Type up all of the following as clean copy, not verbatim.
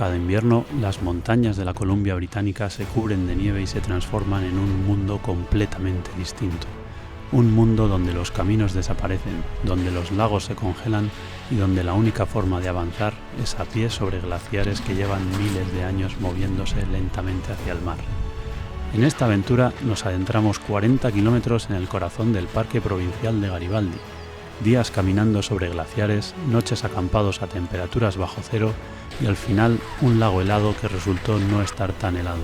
Cada invierno, las montañas de la Columbia Británica se cubren de nieve y se transforman en un mundo completamente distinto. Un mundo donde los caminos desaparecen, donde los lagos se congelan y donde la única forma de avanzar es a pie sobre glaciares que llevan miles de años moviéndose lentamente hacia el mar. En esta aventura nos adentramos 40 kilómetros en el corazón del Parque Provincial de Garibaldi. Días caminando sobre glaciares, noches acampados a temperaturas bajo cero y al final un lago helado que resultó no estar tan helado.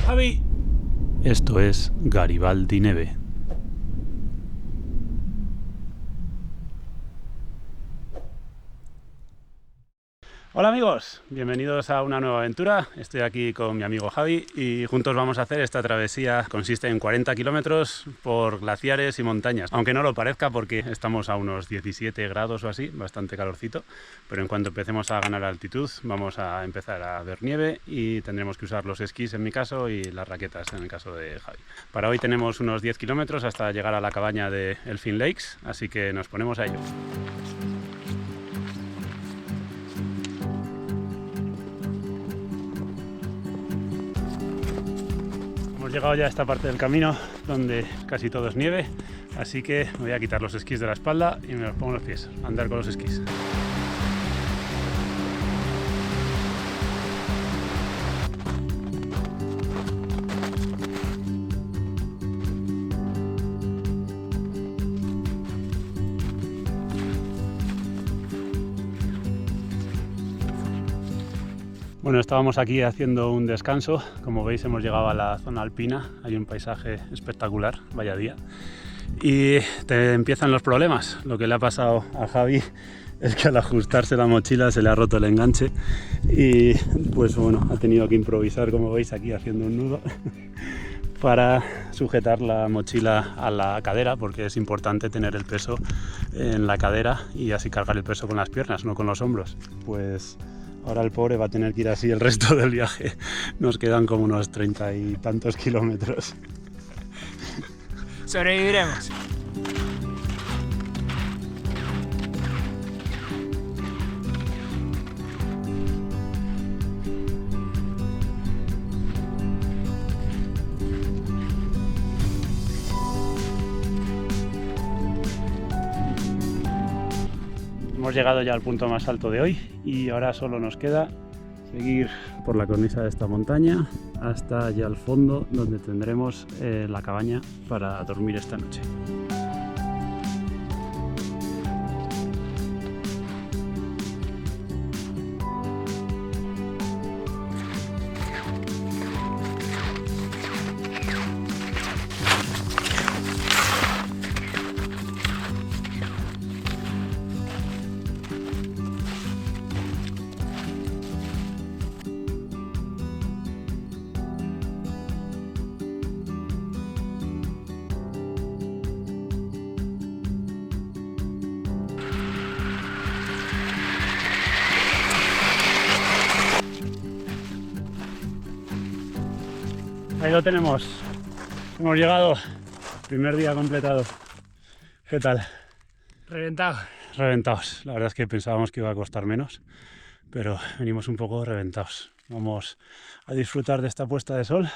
¡Javi! Esto es Garibaldi Neve. Hola amigos, bienvenidos a una nueva aventura. Estoy aquí con mi amigo Javi y juntos vamos a hacer esta travesía. Consiste en 40 kilómetros por glaciares y montañas, aunque no lo parezca porque estamos a unos 17 grados o así, bastante calorcito, pero en cuanto empecemos a ganar altitud vamos a empezar a ver nieve y tendremos que usar los esquís en mi caso y las raquetas en el caso de Javi. Para hoy tenemos unos 10 kilómetros hasta llegar a la cabaña de Elfin Lakes, así que nos ponemos a ello. Hemos llegado ya a esta parte del camino donde casi todo es nieve, así que me voy a quitar los esquís de la espalda y me los pongo en los pies, a andar con los esquís. Bueno, estábamos aquí haciendo un descanso. Como veis, hemos llegado a la zona alpina. Hay un paisaje espectacular, vaya día. Y te empiezan los problemas. Lo que le ha pasado a Javi es que al ajustarse la mochila se le ha roto el enganche y pues bueno, ha tenido que improvisar, como veis aquí, haciendo un nudo para sujetar la mochila a la cadera, porque es importante tener el peso en la cadera y así cargar el peso con las piernas, no con los hombros. Pues ahora el pobre va a tener que ir así el resto del viaje. Nos quedan como unos 30 y tantos kilómetros. Sobreviviremos. Hemos llegado ya al punto más alto de hoy y ahora solo nos queda seguir por la cornisa de esta montaña hasta allá al fondo, donde tendremos la cabaña para dormir esta noche. Ahí lo tenemos, hemos llegado, primer día completado. ¿Qué tal? Reventado. Reventados, la verdad es que pensábamos que iba a costar menos, pero venimos un poco reventados. Vamos a disfrutar de esta puesta de sol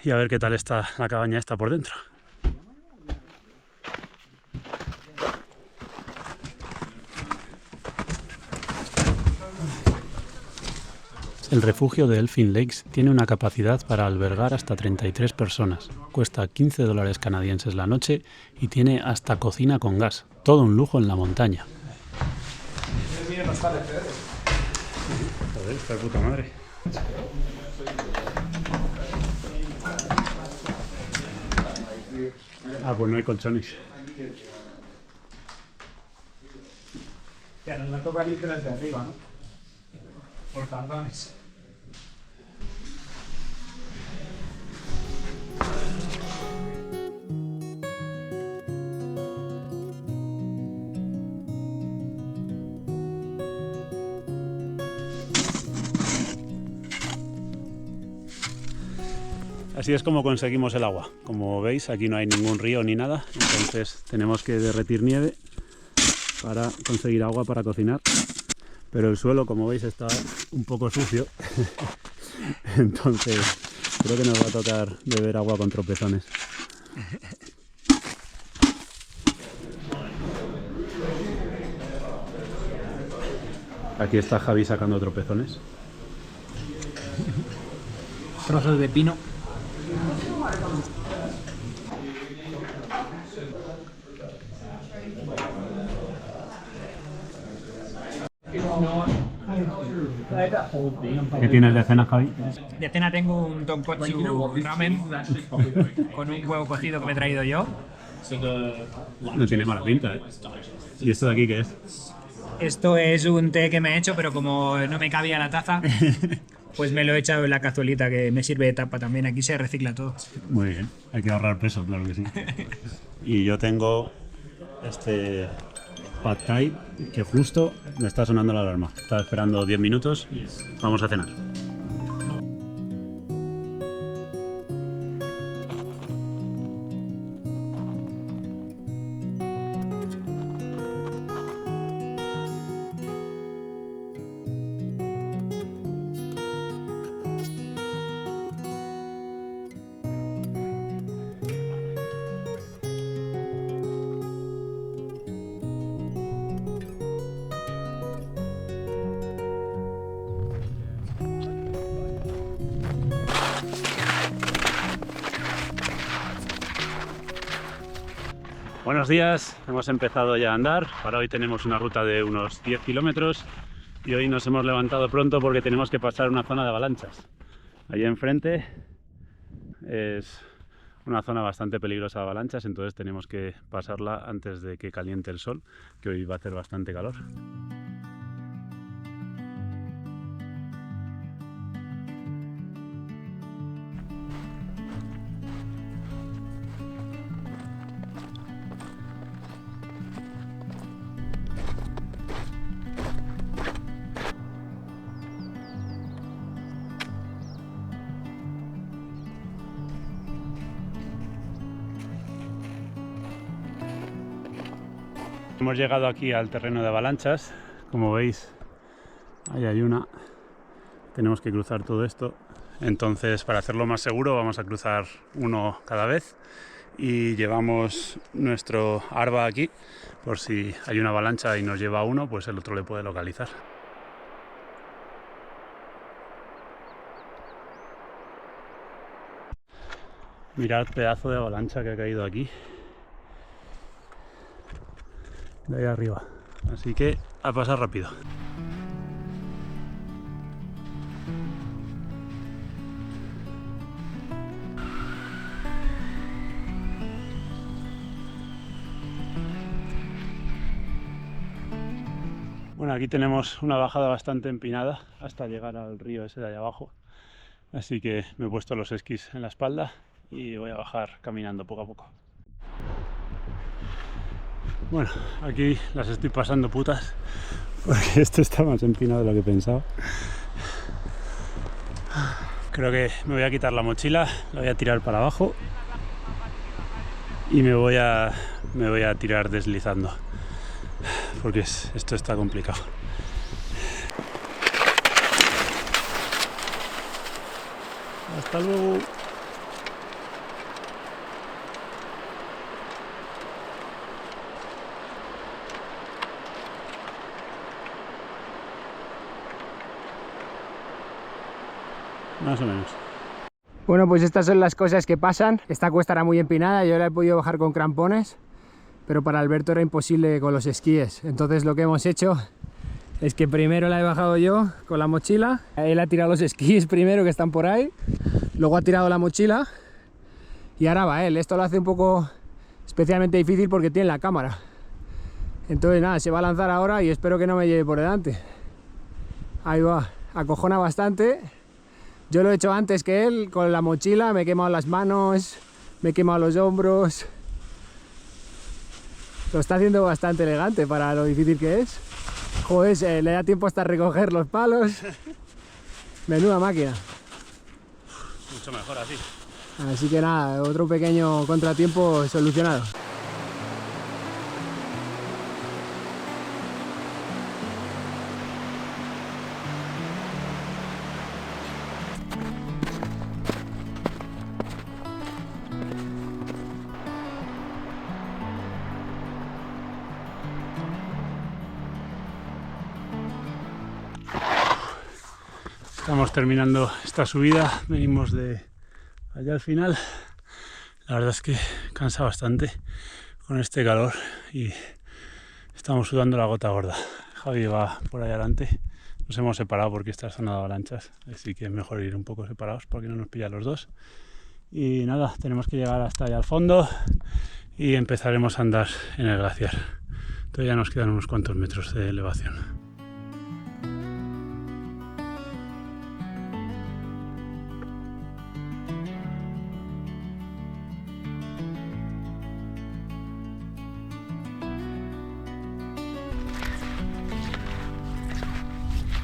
y a ver qué tal está la cabaña esta por dentro. El refugio de Elfin Lakes tiene una capacidad para albergar hasta 33 personas. Cuesta $15 canadienses la noche y tiene hasta cocina con gas. Todo un lujo en la montaña. Joder, está de puta madre. Ah, pues no hay colchones. Ya nos va a tocar ir desde arriba, ¿no? Por tardones. Así es como conseguimos el agua. Como veis, aquí no hay ningún río ni nada, entonces tenemos que derretir nieve para conseguir agua para cocinar. pero el suelo, como veis, está un poco sucio. Entonces creo que nos va a tocar beber agua con tropezones. Aquí está Javi sacando tropezones. Trozos de pino. ¿Qué tienes de cena, Javi? De cena tengo un tonkotsu ramen con un huevo cocido que me he traído yo. No tiene mala pinta, ¿eh? ¿Y esto de aquí qué es? Esto es un té que me he hecho, pero como no me cabía la taza, pues me lo he echado en la cazuelita que me sirve de tapa también. Aquí se recicla todo. Muy bien, hay que ahorrar peso, claro que sí. Y yo tengo este pad thai que justo me está sonando la alarma. Estaba esperando 10 minutos. Vamos a cenar. Buenos días, hemos empezado ya a andar. Para hoy tenemos una ruta de unos 10 kilómetros y hoy nos hemos levantado pronto porque tenemos que pasar una zona de avalanchas. Allí enfrente es una zona bastante peligrosa de avalanchas, entonces tenemos que pasarla antes de que caliente el sol, que hoy va a hacer bastante calor. Hemos llegado aquí al terreno de avalanchas, como veis, ahí hay una, tenemos que cruzar todo esto, entonces para hacerlo más seguro vamos a cruzar uno cada vez y llevamos nuestro arba aquí, por si hay una avalancha y nos lleva a uno, pues el otro le puede localizar. Mirad pedazo de avalancha que ha caído aquí. De ahí arriba, así que a pasar rápido. Bueno, aquí tenemos una bajada bastante empinada hasta llegar al río ese de allá abajo, así que me he puesto los esquís en la espalda y voy a bajar caminando poco a poco. Bueno, aquí las estoy pasando putas porque esto está más empinado de lo que pensaba. Creo que me voy a quitar la mochila, la voy a tirar para abajo y me voy a tirar deslizando porque esto está complicado. Hasta luego. Más o menos. Bueno, pues estas son las cosas que pasan. Esta cuesta era muy empinada, yo la he podido bajar con crampones, pero para Alberto era imposible con los esquíes. Entonces lo que hemos hecho es que primero la he bajado yo con la mochila. Él ha tirado los esquíes primero, que están por ahí, luego ha tirado la mochila y ahora va él. Esto lo hace un poco especialmente difícil porque tiene la cámara. Entonces nada, se va a lanzar ahora y espero que no me lleve por delante. Ahí va, acojona bastante. Yo lo he hecho antes que él, con la mochila, me he quemado las manos, me he quemado los hombros. Lo está haciendo bastante elegante para lo difícil que es. Joder, le da tiempo hasta recoger los palos. Menuda máquina. Mucho mejor así. Así que nada, otro pequeño contratiempo solucionado. Estamos terminando esta subida, venimos de allá al final. La verdad es que cansa bastante con este calor y estamos sudando la gota gorda. Javi va por ahí adelante. Nos hemos separado porque esta es zona de avalanchas, así que es mejor ir un poco separados porque no nos pillan los dos. Y nada, tenemos que llegar hasta allá al fondo y empezaremos a andar en el glaciar. Todavía nos quedan unos cuantos metros de elevación.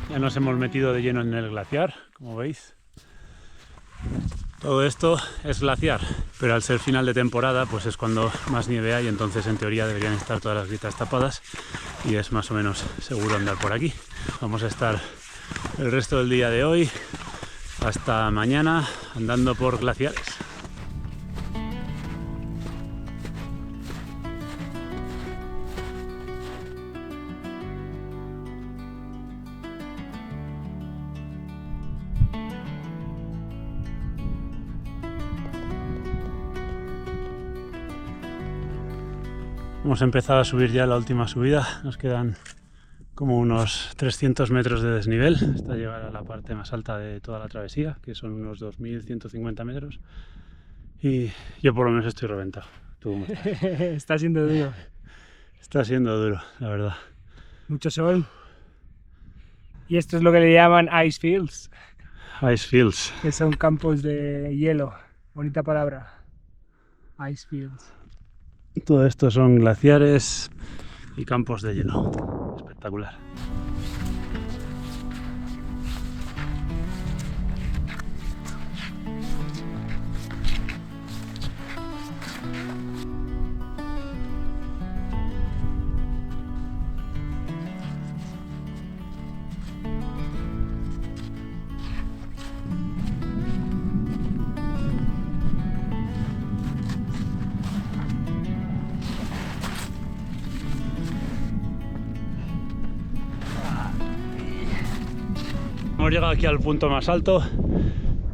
Ya nos hemos metido de lleno en el glaciar, como veis. Todo esto es glaciar, pero al ser final de temporada pues es cuando más nieve hay, entonces en teoría deberían estar todas las grietas tapadas y es más o menos seguro andar por aquí. Vamos a estar el resto del día de hoy hasta mañana andando por glaciares. Hemos empezado a subir ya la última subida, nos quedan como unos 300 metros de desnivel hasta llegar a la parte más alta de toda la travesía, que son unos 2150 metros, y yo por lo menos estoy reventado. ¿Tú cómo estás? Está siendo duro. Está siendo duro, la verdad. Mucho sol. Y esto es lo que le llaman ice fields. Ice fields. Que son campos de hielo. Bonita palabra. Ice fields. Todo esto son glaciares y campos de hielo. Espectacular. Hemos llegado aquí al punto más alto,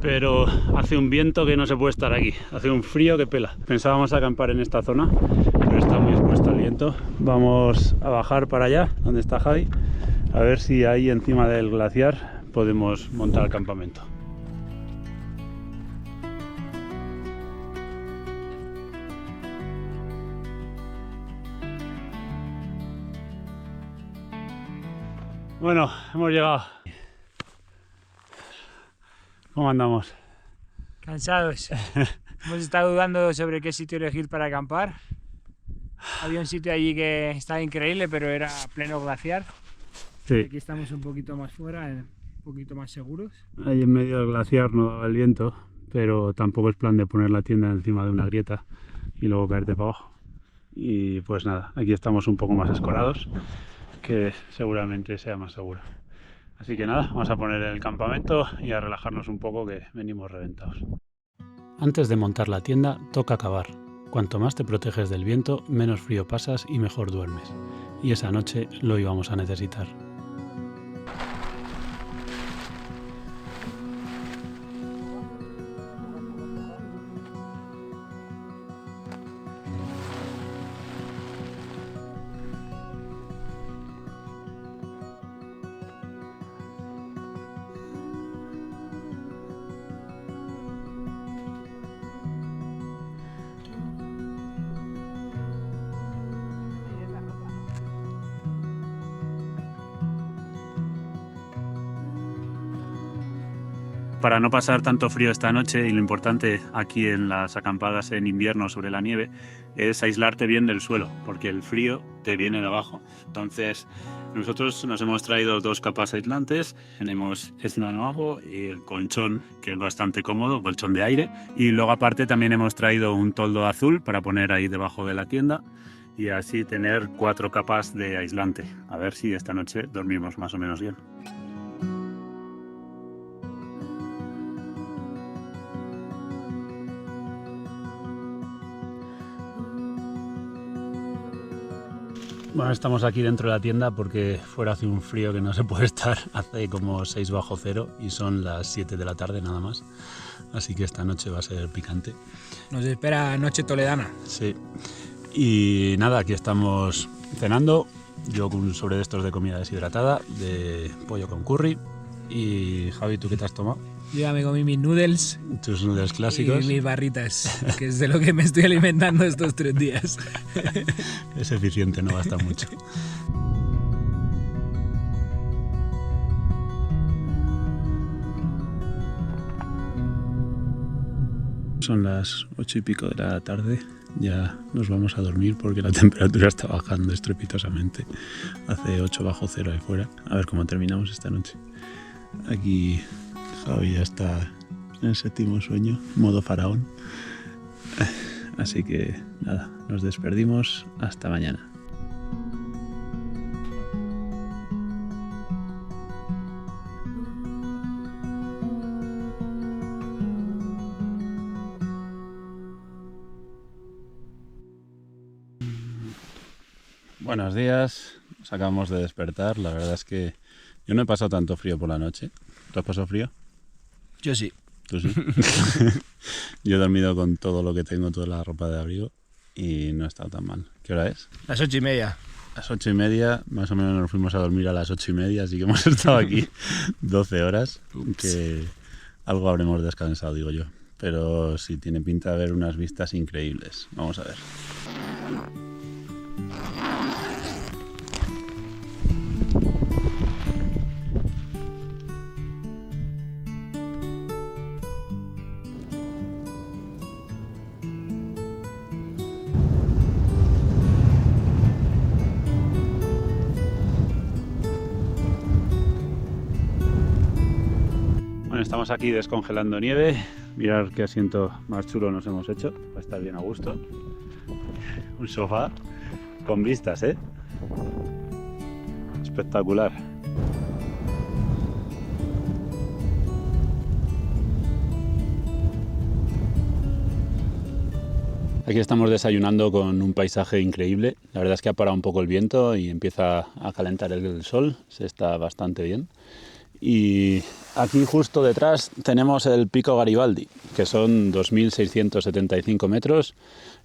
pero hace un viento que no se puede estar aquí, hace un frío que pela. Pensábamos acampar en esta zona, pero está muy expuesto al viento. Vamos a bajar para allá, donde está Javi, a ver si ahí encima del glaciar podemos montar el campamento. Bueno, hemos llegado. ¿Cómo andamos? Cansados. Hemos estado dudando sobre qué sitio elegir para acampar. Había un sitio allí que estaba increíble, pero era pleno glaciar. Sí. Aquí estamos un poquito más fuera, un poquito más seguros. Ahí en medio del glaciar no daba el viento, pero tampoco es plan de poner la tienda encima de una grieta y luego caerte para abajo. Y pues nada, aquí estamos un poco más escorados, que seguramente sea más seguro. Así que nada, vamos a poner el campamento y a relajarnos un poco, que venimos reventados. Antes de montar la tienda, toca cavar. Cuanto más te proteges del viento, menos frío pasas y mejor duermes. Y esa noche lo íbamos a necesitar. Para no pasar tanto frío esta noche, y lo importante aquí en las acampadas en invierno sobre la nieve, es aislarte bien del suelo, porque el frío te viene de abajo. Entonces, nosotros nos hemos traído 2 capas aislantes, tenemos este abajo y el colchón, que es bastante cómodo, colchón de aire, y luego aparte también hemos traído un toldo azul para poner ahí debajo de la tienda, y así tener 4 capas de aislante. A ver si esta noche dormimos más o menos bien. Bueno, estamos aquí dentro de la tienda porque fuera hace un frío que no se puede estar, hace como 6 bajo cero y son las 7 de la tarde nada más, así que esta noche va a ser picante. Nos espera noche toledana. Sí, y nada, aquí estamos cenando, yo con un sobre de estos de comida deshidratada, de pollo con curry, y Javi, ¿tú qué te has tomado? Yo ya me comí mis noodles. Tus noodles clásicos. Y mis barritas, que es de lo que me estoy alimentando estos 3 días. Es eficiente, no gasta mucho. Son las 8 y pico de la tarde, ya nos vamos a dormir porque la temperatura está bajando estrepitosamente. Hace 8 bajo cero ahí fuera. A ver cómo terminamos esta noche. Aquí Javi ya está en el 7º sueño, modo faraón. Así que nada, nos despedimos hasta mañana. Buenos días, nos acabamos de despertar. La verdad es que yo no he pasado tanto frío por la noche. ¿Tú has pasado frío? Yo sí. ¿Tú sí? Yo he dormido con todo lo que tengo, toda la ropa de abrigo y no he estado tan mal. ¿Qué hora es? Las 8:30. Las 8:30, más o menos nos fuimos a dormir a las 8:30, así que hemos estado aquí 12 horas, que algo habremos descansado, digo yo. Pero sí, tiene pinta de haber unas vistas increíbles. Vamos a ver. Estamos aquí descongelando nieve. Mirad qué asiento más chulo nos hemos hecho para estar bien a gusto. Un sofá con vistas, ¿eh? Espectacular. Aquí estamos desayunando con un paisaje increíble. La verdad es que ha parado un poco el viento y empieza a calentar el sol. Se está bastante bien. Y aquí justo detrás tenemos el Pico Garibaldi, que son 2.675 metros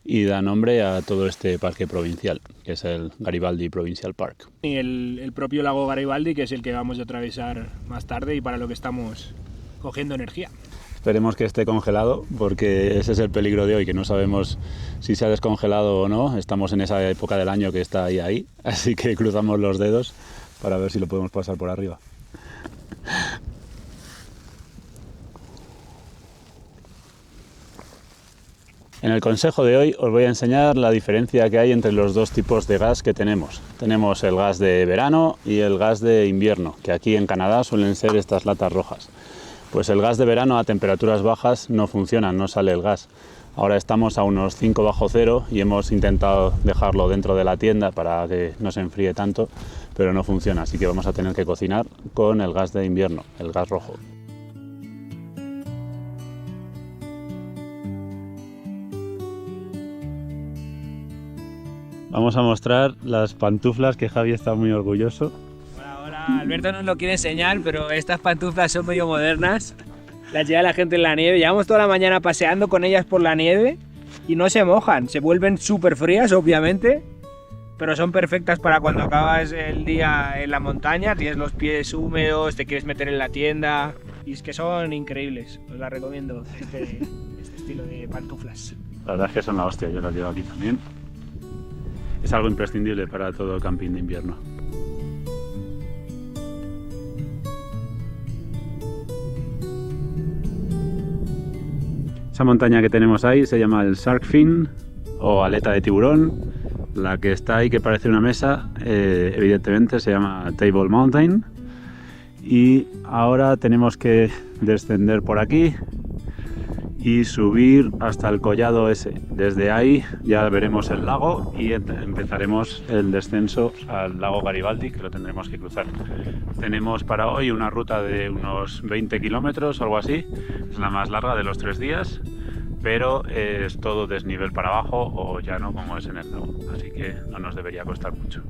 y da nombre a todo este parque provincial, que es el Garibaldi Provincial Park. Y el propio lago Garibaldi, que es el que vamos a atravesar más tarde y para lo que estamos cogiendo energía. Esperemos que esté congelado, porque ese es el peligro de hoy, que no sabemos si se ha descongelado o no. Estamos en esa época del año que está ahí, así que cruzamos los dedos para ver si lo podemos pasar por arriba. En el consejo de hoy os voy a enseñar la diferencia que hay entre los dos tipos de gas que tenemos. Tenemos el gas de verano y el gas de invierno, que aquí en Canadá suelen ser estas latas rojas. Pues el gas de verano a temperaturas bajas no funciona, no sale el gas. Ahora estamos a unos 5 bajo cero y hemos intentado dejarlo dentro de la tienda para que no se enfríe tanto, pero no funciona, así que vamos a tener que cocinar con el gas de invierno, el gas rojo. Vamos a mostrar las pantuflas que Javi está muy orgulloso. Ahora Alberto nos lo quiere enseñar, pero estas pantuflas son medio modernas. Las lleva la gente en la nieve. Llevamos toda la mañana paseando con ellas por la nieve y no se mojan. Se vuelven súper frías, obviamente, pero son perfectas para cuando acabas el día en la montaña, tienes los pies húmedos, te quieres meter en la tienda y es que son increíbles. Os las recomiendo, este estilo de pantuflas. La verdad es que son la hostia, yo las llevo aquí también. Es algo imprescindible para todo el camping de invierno. Esa montaña que tenemos ahí se llama el Shark Fin o aleta de tiburón. La que está ahí, que parece una mesa, evidentemente se llama Table Mountain. Y ahora tenemos que descender por aquí y subir hasta el collado ese. Desde ahí ya veremos el lago y empezaremos el descenso al lago Garibaldi, que lo tendremos que cruzar. Tenemos para hoy una ruta de unos 20 kilómetros o algo así. Es la más larga de los 3 días. pero es todo desnivel para abajo o llano como es en el lago, así que no nos debería costar mucho.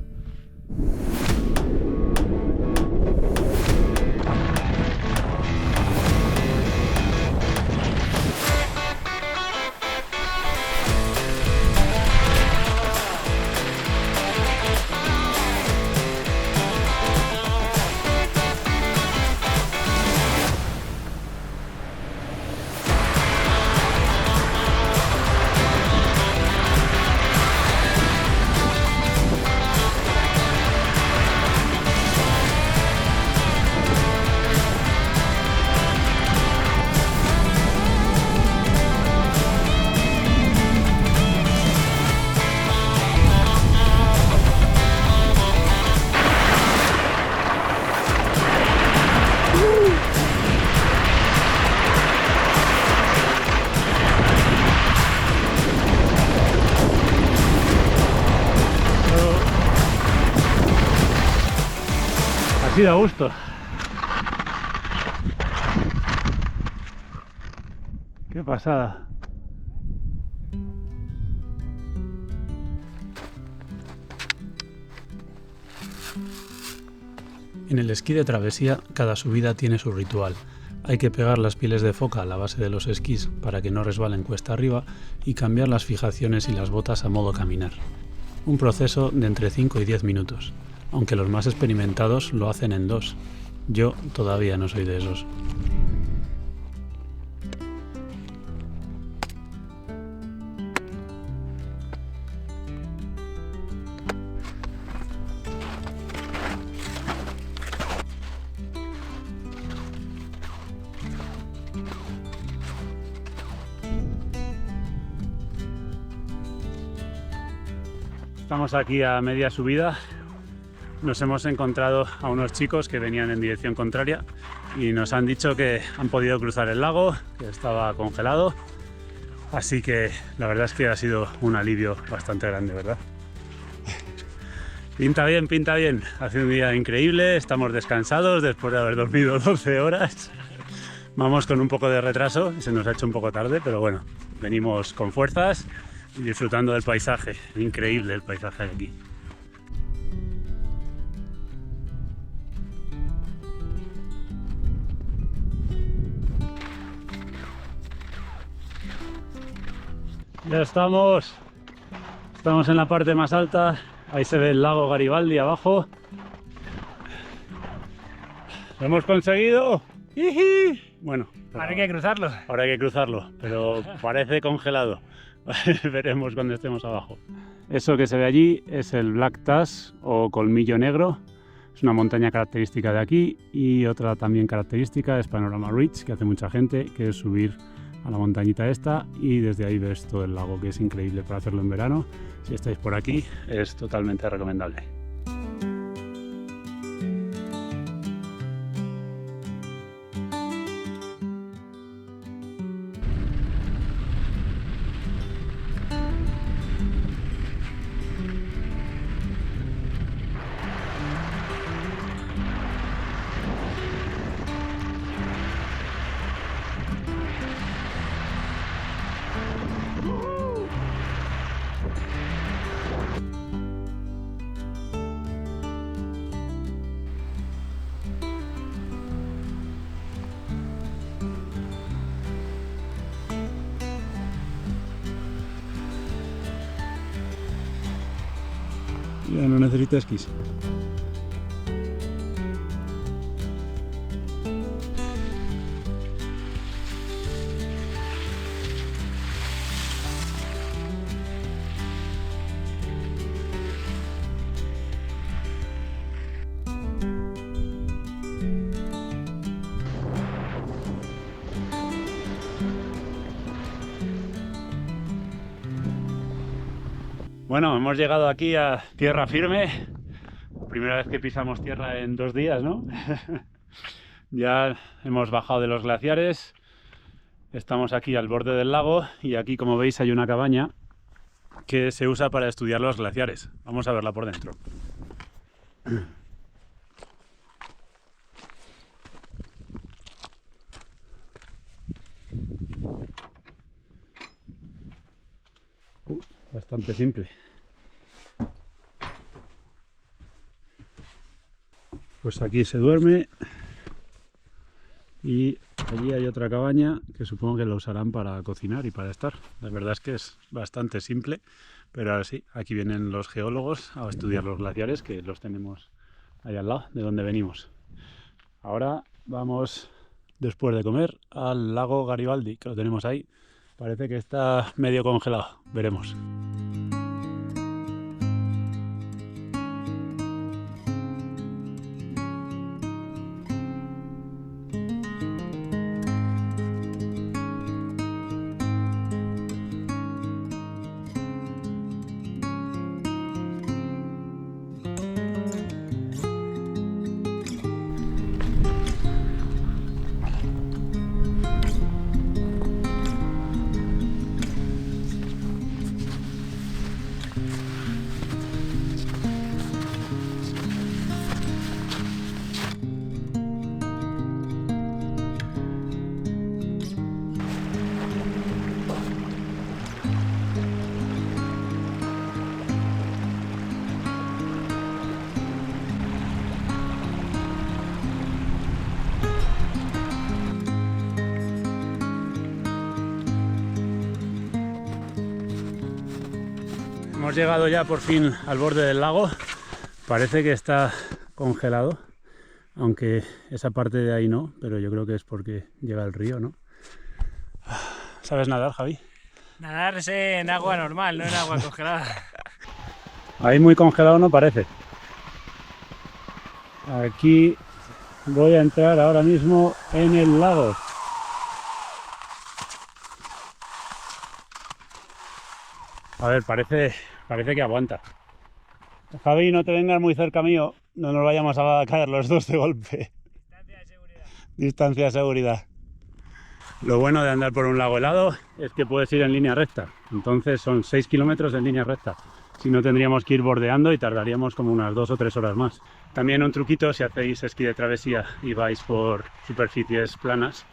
Así da gusto. Qué pasada. En el esquí de travesía, cada subida tiene su ritual. Hay que pegar las pieles de foca a la base de los esquís para que no resbalen cuesta arriba y cambiar las fijaciones y las botas a modo caminar. Un proceso de entre 5 y 10 minutos, aunque los más experimentados lo hacen en 2. Yo todavía no soy de esos. Estamos aquí a media subida. Nos hemos encontrado a unos chicos que venían en dirección contraria y nos han dicho que han podido cruzar el lago, que estaba congelado. Así que la verdad es que ha sido un alivio bastante grande, ¿verdad? Pinta bien. Hace un día increíble, estamos descansados después de haber dormido 12 horas. Vamos con un poco de retraso, se nos ha hecho un poco tarde, pero bueno, venimos con fuerzas y disfrutando del paisaje. Increíble el paisaje de aquí. Ya estamos en la parte más alta, ahí se ve el lago Garibaldi abajo. ¡Lo hemos conseguido! ¡Jiji! Bueno, Ahora hay que cruzarlo. Ahora hay que cruzarlo, pero parece congelado. Veremos cuando estemos abajo. Eso que se ve allí es el Black Tass o Colmillo Negro. Es una montaña característica de aquí y otra también característica es Panorama Ridge, que hace mucha gente, que es subir a la montañita esta y desde ahí ves todo el lago, que es increíble para hacerlo en verano. Si estáis por aquí es totalmente recomendable. Ya no necesito esquís. Bueno, hemos llegado aquí a tierra firme. Primera vez que pisamos tierra en 2 días, ¿no? Ya hemos bajado de los glaciares. Estamos aquí al borde del lago y aquí, como veis, hay una cabaña que se usa para estudiar los glaciares. Vamos a verla por dentro. bastante simple. Pues aquí se duerme y allí hay otra cabaña que supongo que lo usarán para cocinar y para estar. La verdad es que es bastante simple, pero ahora sí, aquí vienen los geólogos a estudiar los glaciares, que los tenemos ahí al lado de donde venimos. Ahora vamos, después de comer, al lago Garibaldi, que lo tenemos ahí. Parece que está medio congelado, veremos. Hemos llegado ya por fin al borde del lago. Parece que está congelado, aunque esa parte de ahí no, pero yo creo que es porque llega el río, ¿no? ¿Sabes nadar, Javi? Nadar sé en agua normal, no en agua congelada. Ahí muy congelado no parece. Aquí voy a entrar ahora mismo en el lago. A ver, parece que aguanta. Javi, no te vengas muy cerca mío, no nos vayamos a caer los dos de golpe. Distancia de seguridad. Distancia de seguridad. Lo bueno de andar por un lago helado es que puedes ir en línea recta. Entonces son 6 kilómetros en línea recta. Si no, tendríamos que ir bordeando y tardaríamos como unas 2 o 3 horas más. También un truquito, si hacéis esquí de travesía y vais por superficies planas,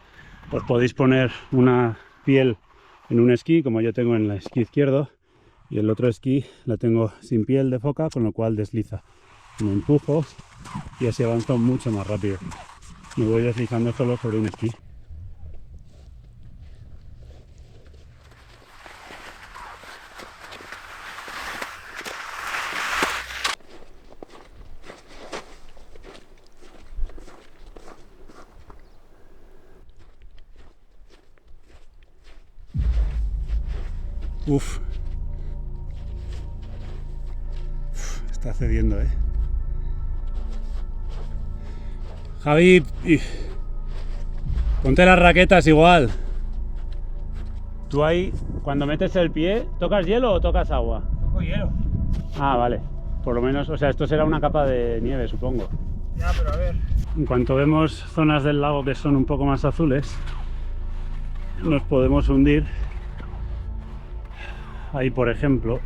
os podéis poner una piel en un esquí, como yo tengo en el esquí izquierdo, y el otro esquí la tengo sin piel de foca, con lo cual desliza. Me empujo y así avanzo mucho más rápido. Me voy deslizando solo sobre un esquí. Uf. Está cediendo, Javi, ponte las raquetas igual. Tú ahí, cuando metes el pie, ¿tocas hielo o tocas agua? Toco hielo. Ah, vale. Por lo menos, o sea, esto será una capa de nieve, supongo. Ya, pero a ver. En cuanto vemos zonas del lago que son un poco más azules, nos podemos hundir. Ahí, por ejemplo,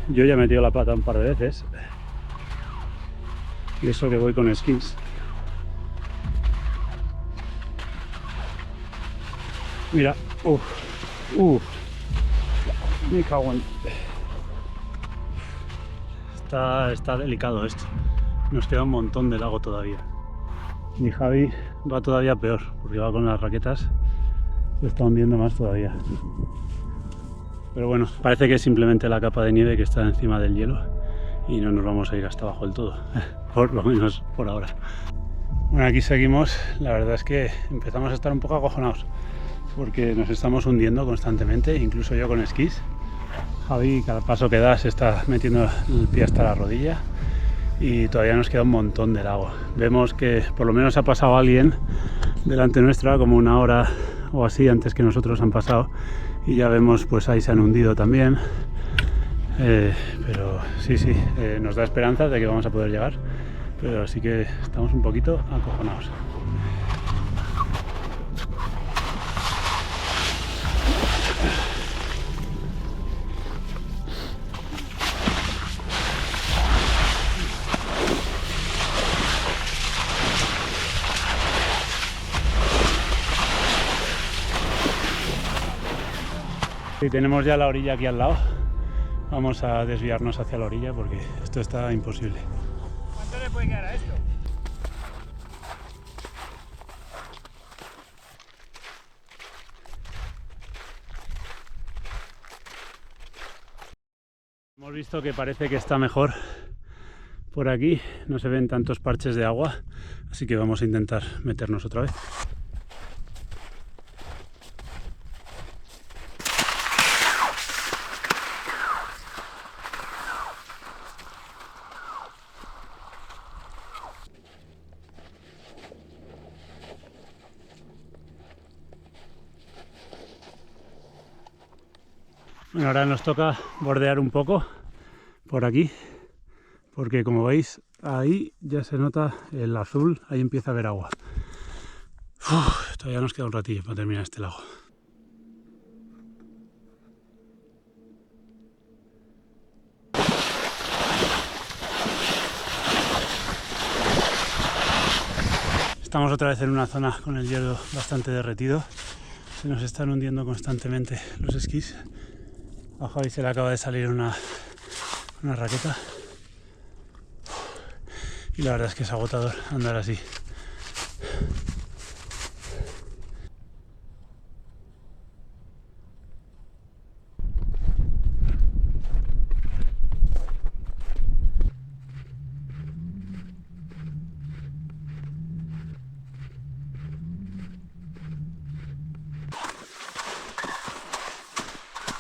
yo ya he metido la pata un par de veces. Y eso que voy con esquís. Mira, me cago en... Está delicado esto. Nos queda un montón de lago todavía. Y Javi va todavía peor, porque va con las raquetas. Se está hundiendo más todavía. Pero bueno, parece que es simplemente la capa de nieve que está encima del hielo y no nos vamos a ir hasta abajo del todo, por lo menos por ahora. Bueno, aquí seguimos. La verdad es que empezamos a estar un poco acojonados porque nos estamos hundiendo constantemente, incluso yo con esquís. Javi, cada paso que da se está metiendo el pie hasta la rodilla y todavía nos queda un montón de lago. Vemos que por lo menos ha pasado alguien delante nuestra, como una hora o así antes que nosotros han pasado, y ya vemos, pues ahí se han hundido también. Pero sí, nos da esperanza de que vamos a poder llegar, pero sí que estamos un poquito acojonados. Sí, tenemos ya la orilla aquí al lado. Vamos a desviarnos hacia la orilla porque esto está imposible. ¿Cuánto le puede quedar a esto? Hemos visto que parece que está mejor por aquí, no se ven tantos parches de agua, así que vamos a intentar meternos otra vez. Bueno, ahora nos toca bordear un poco por aquí, porque como veis ahí ya se nota el azul, ahí empieza a haber agua. Todavía nos queda un ratillo para terminar este lago. Estamos otra vez en una zona con el hielo bastante derretido. Se nos están hundiendo constantemente los esquís. A Javi se le acaba de salir una raqueta. Y la verdad es que es agotador andar así.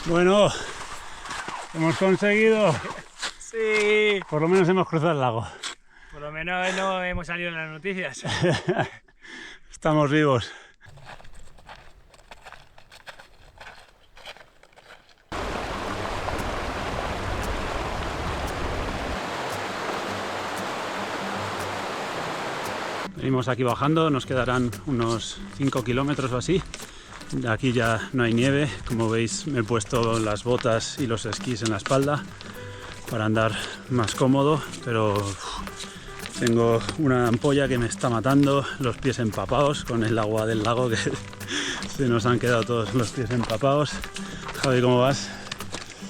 Bueno, hemos conseguido. Sí. Por lo menos hemos cruzado el lago. Por lo menos no hemos salido en las noticias. Estamos vivos. Venimos aquí bajando, nos quedarán unos 5 kilómetros o así. Aquí ya no hay nieve, como veis me he puesto las botas y los esquís en la espalda para andar más cómodo, pero tengo una ampolla que me está matando, los pies empapados con el agua del lago que se nos han quedado todos los pies empapados. Javi, ¿cómo vas?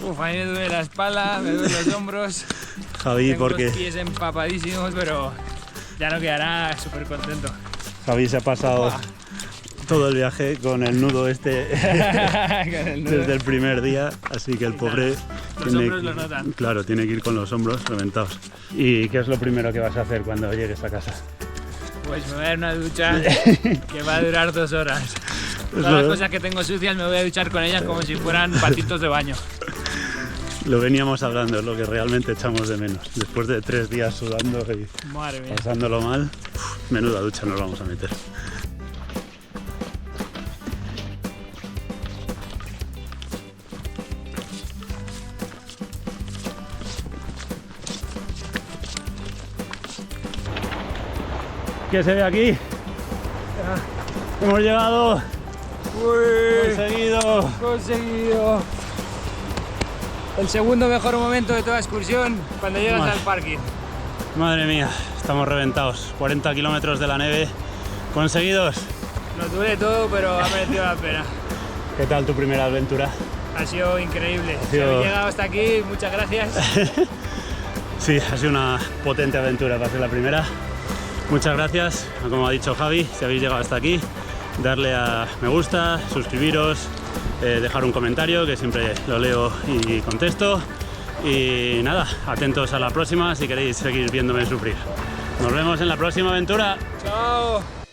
Uf, a mí me duele la espalda, me duelen los hombros. Javi, tengo porque los pies empapadísimos, pero ya no quedará, súper contento. Javi se ha pasado todo el viaje con el nudo este desde el primer día, así que el pobre los hombros lo notan. Claro, tiene que ir con los hombros reventados. ¿Y qué es lo primero que vas a hacer cuando llegues a casa? Pues me voy a dar una ducha que va a durar 2 horas. Todas las cosas que tengo sucias me voy a duchar con ellas como si fueran patitos de baño. Lo veníamos hablando, es lo que realmente echamos de menos. Después de 3 días sudando y pasándolo mal, menuda ducha nos vamos a meter. ¿Qué se ve aquí? Hemos llegado. Conseguido. Conseguido. El segundo mejor momento de toda excursión cuando llegas al parking. Madre mía, estamos reventados. 40 kilómetros de la nieve conseguidos. Nos duele todo, pero ha merecido la pena. ¿Qué tal tu primera aventura? Ha sido increíble. Si habéis llegado hasta aquí, muchas gracias. Sí, ha sido una potente aventura para ser la primera. Muchas gracias, como ha dicho Javi, si habéis llegado hasta aquí, darle a me gusta, suscribiros, dejar un comentario que siempre lo leo y contesto. Y nada, atentos a la próxima si queréis seguir viéndome sufrir. Nos vemos en la próxima aventura. ¡Chao!